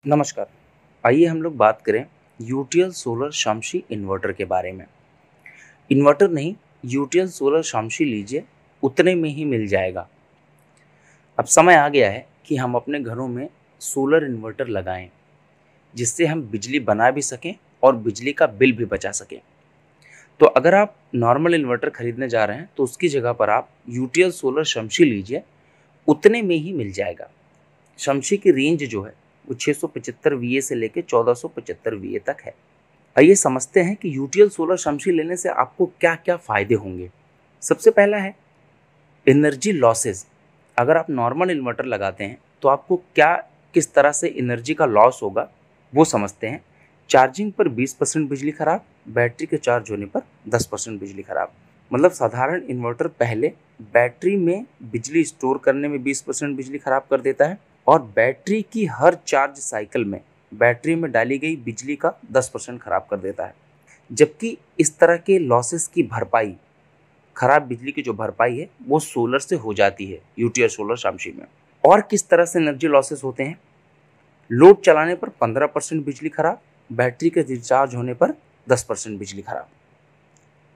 नमस्कार। आइए हम लोग बात करें यूटीएल सोलर शामसी इन्वर्टर के बारे में। इन्वर्टर नहीं, यूटीएल सोलर शामसी लीजिए, उतने में ही मिल जाएगा। अब समय आ गया है कि हम अपने घरों में सोलर इन्वर्टर लगाएं, जिससे हम बिजली बना भी सकें और बिजली का बिल भी बचा सकें। तो अगर आप नॉर्मल इन्वर्टर खरीदने जा रहे हैं तो उसकी जगह पर आप यूटीएल सोलर शामसी लीजिए, उतने में ही मिल जाएगा। शमशी की रेंज जो है वो 675 वीए से लेकर 1475 वीए तक है। आइए समझते हैं कि यूटीएल सोलर शमशी लेने से आपको क्या क्या फायदे होंगे। सबसे पहला है एनर्जी लॉसेस। अगर आप नॉर्मल इन्वर्टर लगाते हैं तो आपको क्या किस तरह से एनर्जी का लॉस होगा वो समझते हैं। चार्जिंग पर 20% बिजली खराब, बैटरी के चार्ज होने पर 10% बिजली खराब। मतलब साधारण इन्वर्टर पहले बैटरी में बिजली स्टोर करने में 20% बिजली खराब कर देता है और बैटरी की हर चार्ज साइकिल में बैटरी में डाली गई बिजली का 10% खराब कर देता है। जबकि इस तरह के लॉसेस की भरपाई, खराब बिजली की जो भरपाई है वो सोलर से हो जाती है यूटीएल सोलर शामसी में। और किस तरह से एनर्जी लॉसेस होते हैं? लोड चलाने पर 15% बिजली खराब, बैटरी के रिचार्ज होने पर 10% बिजली खराब।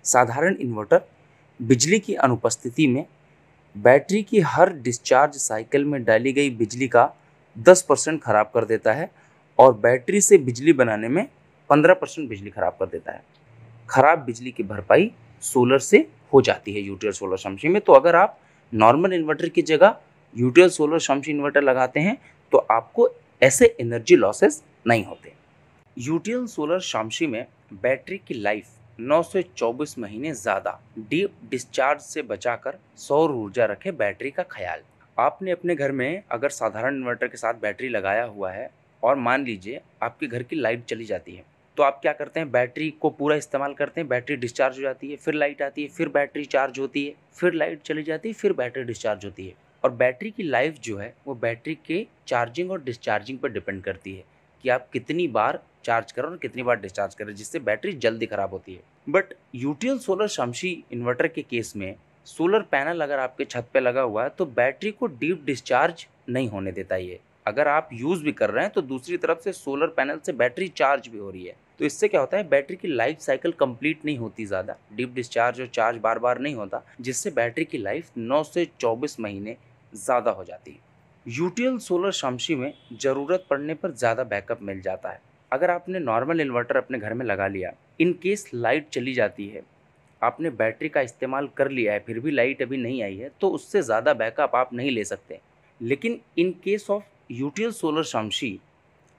साधारण इन्वर्टर बिजली की अनुपस्थिति में बैटरी की हर डिस्चार्ज साइकिल में डाली गई बिजली का 10% खराब कर देता है और बैटरी से बिजली बनाने में 15% बिजली खराब कर देता है। खराब बिजली की भरपाई सोलर से हो जाती है यूटीएल सोलर शामसी में। तो अगर आप नॉर्मल इन्वर्टर की जगह यूटीएल सोलर शामसी इन्वर्टर लगाते हैं तो आपको ऐसे एनर्जी लॉसेस नहीं होते। यूटीएल सोलर शामसी में बैटरी की लाइफ 9 से 24 महीने ज़्यादा। डीप डिस्चार्ज से बचाकर सौर ऊर्जा रखे बैटरी का ख्याल। आपने अपने घर में अगर साधारण इन्वर्टर के साथ बैटरी लगाया हुआ है और मान लीजिए आपके घर की लाइट चली जाती है, तो आप क्या करते हैं? बैटरी को पूरा इस्तेमाल करते हैं, बैटरी डिस्चार्ज हो जाती है, फिर लाइट आती है, फिर बैटरी चार्ज होती है, फिर लाइट चली जाती है, फिर बैटरी डिस्चार्ज होती है। और बैटरी की लाइफ जो है वो बैटरी के चार्जिंग और डिस्चार्जिंग पर डिपेंड करती है कि आप कितनी बार चार्ज करें और कितनी बार डिस्चार्ज करें, जिससे बैटरी जल्दी खराब होती है। But UTL solar Shamsi inverter के केस में सोलर पैनल अगर आपके छत पे लगा हुआ है तो बैटरी को डीप डिस्चार्ज नहीं होने देता। ये अगर आप यूज़ भी कर रहे हैं तो दूसरी तरफ से सोलर पैनल से बैटरी चार्ज भी हो रही है, तो इससे क्या होता है? बैटरी की लाइफ साइकिल कंप्लीट नहीं होती, ज़्यादा डीप डिस्चार्ज और चार्ज बार बार नहीं होता, जिससे बैटरी की लाइफ 9 से 24 महीने ज़्यादा हो जाती है। यूटीएल सोलर शामसी में ज़रूरत पड़ने पर ज़्यादा बैकअप मिल जाता है। अगर आपने नॉर्मल इन्वर्टर अपने घर में लगा लिया, इन केस लाइट चली जाती है, आपने बैटरी का इस्तेमाल कर लिया है, फिर भी लाइट अभी नहीं आई है, तो उससे ज़्यादा बैकअप आप नहीं ले सकते। लेकिन in case of UTL solar शामसी,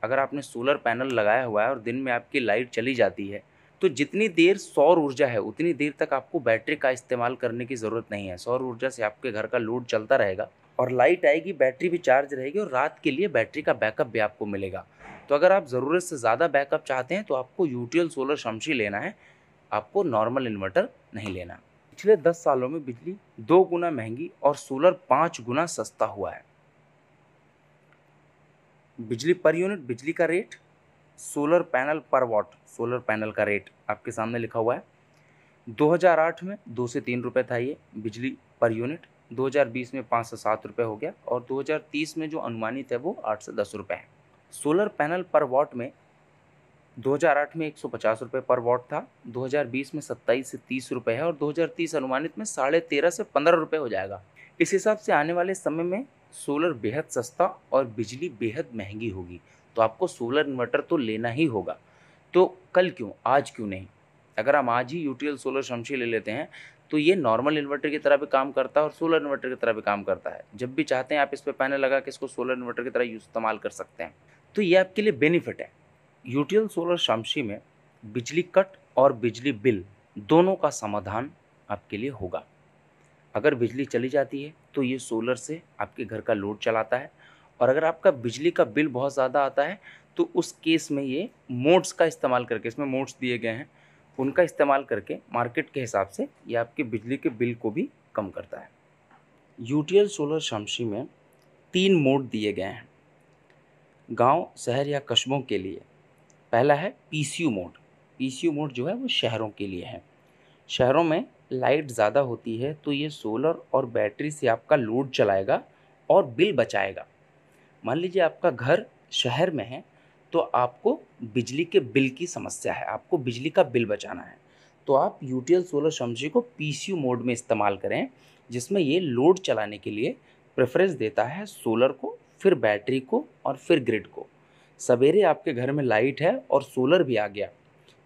अगर आपने सोलर पैनल लगाया हुआ है और दिन में आपकी लाइट चली जाती है, तो जितनी देर सौर ऊर्जा है उतनी देर तक आपको बैटरी का इस्तेमाल करने की ज़रूरत नहीं है। सौर ऊर्जा से आपके घर का लोड चलता रहेगा और लाइट आएगी, बैटरी भी चार्ज रहेगी और रात के लिए बैटरी का बैकअप भी आपको मिलेगा। तो अगर आप ज़रूरत से ज़्यादा बैकअप चाहते हैं तो आपको यूटीएल सोलर शामसी लेना है, आपको नॉर्मल इन्वर्टर नहीं लेना। पिछले 10 सालों में बिजली 2 गुना महंगी और सोलर 5 गुना सस्ता हुआ है। बिजली पर यूनिट बिजली का रेट, सोलर पैनल पर वॉट सोलर पैनल का रेट आपके सामने लिखा हुआ है। 2008 में 2 से 3 रुपये था ये बिजली पर यूनिट, 2020 में 5 से 7 रुपये हो गया और 2030 में जो अनुमानित है वो 8 से 10 रुपये है। सोलर पैनल पर वॉट में 2008 में 150 रुपये पर वॉट था, 2020 में 27 से 30 रुपये है और 2030 अनुमानित में 13.5 से 15 रुपये हो जाएगा। इस हिसाब से आने वाले समय में सोलर बेहद सस्ता और बिजली बेहद महंगी होगी, तो आपको सोलर इन्वर्टर तो लेना ही होगा। तो कल क्यों, आज क्यों नहीं? अगर हम आज ही यूटीएल सोलर शामसी ले लेते हैं तो ये नॉर्मल इन्वर्टर की तरह भी काम करता है और सोलर इन्वर्टर की तरह भी काम करता है। जब भी चाहते हैं आप इस पर पैनल लगा के इसको सोलर इन्वर्टर की तरह इस्तेमाल कर सकते हैं। तो ये आपके लिए बेनिफिट है। यूटीएल सोलर शामसी में बिजली कट और बिजली बिल दोनों का समाधान आपके लिए होगा। अगर बिजली चली जाती है तो ये सोलर से आपके घर का लोड चलाता है और अगर आपका बिजली का बिल बहुत ज़्यादा आता है तो उस केस में ये मोड्स का इस्तेमाल करके, इसमें मोड्स दिए गए हैं, उनका इस्तेमाल करके मार्केट के हिसाब से ये आपके बिजली के बिल को भी कम करता है। यूटीएल सोलर शामसी में 3 मोड दिए गए हैं गांव, शहर या कस्बों के लिए। पहला है पीसीयू मोड। पीसीयू मोड जो है वो शहरों के लिए है। शहरों में लाइट ज़्यादा होती है तो ये सोलर और बैटरी से आपका लोड चलाएगा और बिल बचाएगा। मान लीजिए आपका घर शहर में है तो आपको बिजली के बिल की समस्या है, आपको बिजली का बिल बचाना है, तो आप यूटीएल सोलर शमशी को पीसीयू मोड में इस्तेमाल करें, जिसमें ये लोड चलाने के लिए प्रेफरेंस देता है सोलर को, फिर बैटरी को और फिर ग्रिड को। सवेरे आपके घर में लाइट है और सोलर भी आ गया,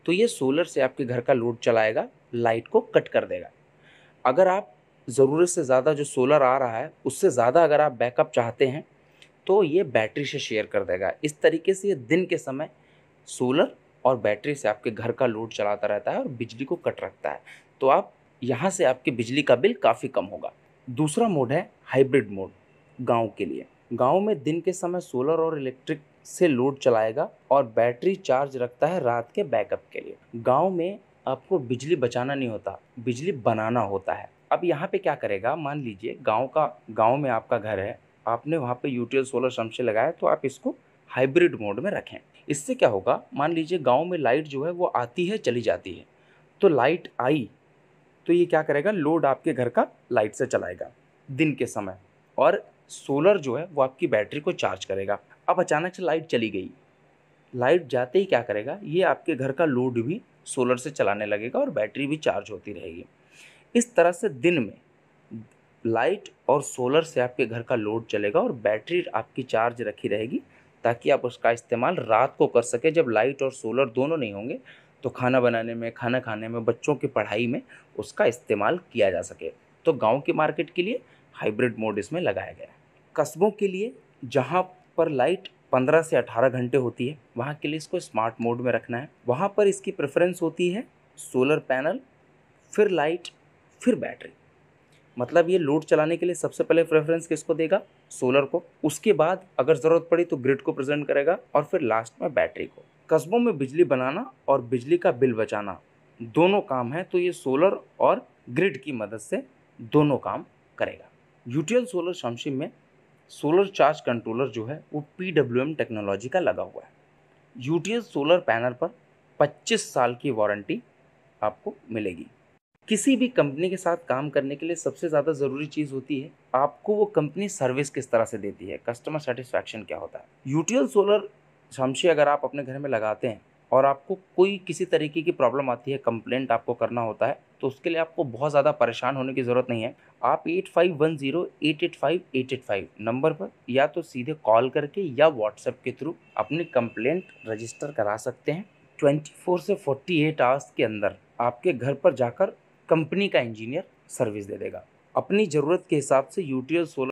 तो ये सोलर से आपके घर का लोड चलाएगा, लाइट को कट कर देगा। अगर आप ज़रूरत से ज़्यादा जो सोलर आ रहा है उससे ज़्यादा अगर आप बैकअप चाहते हैं तो ये बैटरी से शेयर कर देगा। इस तरीके से ये दिन के समय सोलर और बैटरी से आपके घर का लोड चलाता रहता है और बिजली को कट रखता है। तो आप यहाँ से आपके बिजली का बिल काफ़ी कम होगा। दूसरा मोड है हाइब्रिड मोड, गाँव के लिए। गाँव में दिन के समय सोलर और इलेक्ट्रिक से लोड चलाएगा और बैटरी चार्ज रखता है रात के बैकअप के लिए। गाँव में आपको बिजली बचाना नहीं होता, बिजली बनाना होता है। अब यहाँ पे क्या करेगा, मान लीजिए गाँव में आपका घर है, आपने वहाँ पे यूटीएल सोलर शमशी लगाया, तो आप इसको हाइब्रिड मोड में रखें। इससे क्या होगा, मान लीजिए गाँव में लाइट जो है वो आती है चली जाती है, तो लाइट आई तो ये क्या करेगा, लोड आपके घर का लाइट से चलाएगा दिन के समय, और सोलर जो है वो आपकी बैटरी को चार्ज करेगा। अब अचानक से लाइट चली गई, लाइट जाते ही क्या करेगा, ये आपके घर का लोड भी सोलर से चलाने लगेगा और बैटरी भी चार्ज होती रहेगी। इस तरह से दिन में लाइट और सोलर से आपके घर का लोड चलेगा और बैटरी आपकी चार्ज रखी रहेगी, ताकि आप उसका इस्तेमाल रात को कर सकें, जब लाइट और सोलर दोनों नहीं होंगे, तो खाना बनाने में, खाना खाने में, बच्चों की पढ़ाई में उसका इस्तेमाल किया जा सके। तो गांव की मार्केट के लिए हाइब्रिड मोड इसमें लगाया गया है। कस्बों के लिए जहाँ पर लाइट 15 से 18 घंटे होती है, वहाँ के लिए इसको स्मार्ट मोड में रखना है। वहाँ पर इसकी प्रेफरेंस होती है सोलर पैनल, फिर लाइट, फिर बैटरी। मतलब ये लोड चलाने के लिए सबसे पहले प्रेफरेंस किसको देगा, सोलर को, उसके बाद अगर ज़रूरत पड़ी तो ग्रिड को प्रेजेंट करेगा, और फिर लास्ट में बैटरी को। कस्बों में बिजली बनाना और बिजली का बिल बचाना दोनों काम है, तो ये सोलर और ग्रिड की मदद से दोनों काम करेगा। यूटीएल सोलर शमशी में सोलर चार्ज कंट्रोलर जो है वो PWM टेक्नोलॉजी का लगा हुआ है। यूटीएल सोलर पैनल पर 25 साल की वारंटी आपको मिलेगी। किसी भी कंपनी के साथ काम करने के लिए सबसे ज़्यादा ज़रूरी चीज़ होती है आपको वो कंपनी सर्विस किस तरह से देती है, कस्टमर सेटिस्फैक्शन क्या होता है। यूटीएल सोलर शमशी अगर आप अपने घर में लगाते हैं और आपको कोई किसी तरीके की प्रॉब्लम आती है, कंप्लेंट आपको करना होता है, तो उसके लिए आपको बहुत ज़्यादा परेशान होने की ज़रूरत नहीं है। आप 8510885885 नंबर पर या तो सीधे कॉल करके या व्हाट्सएप के थ्रू अपनी कंप्लेंट रजिस्टर करा सकते हैं। 24 से 48 आवर्स के अंदर आपके घर पर जाकर कंपनी का इंजीनियर सर्विस दे देगा। अपनी ज़रूरत के हिसाब से यूटीएल सोलर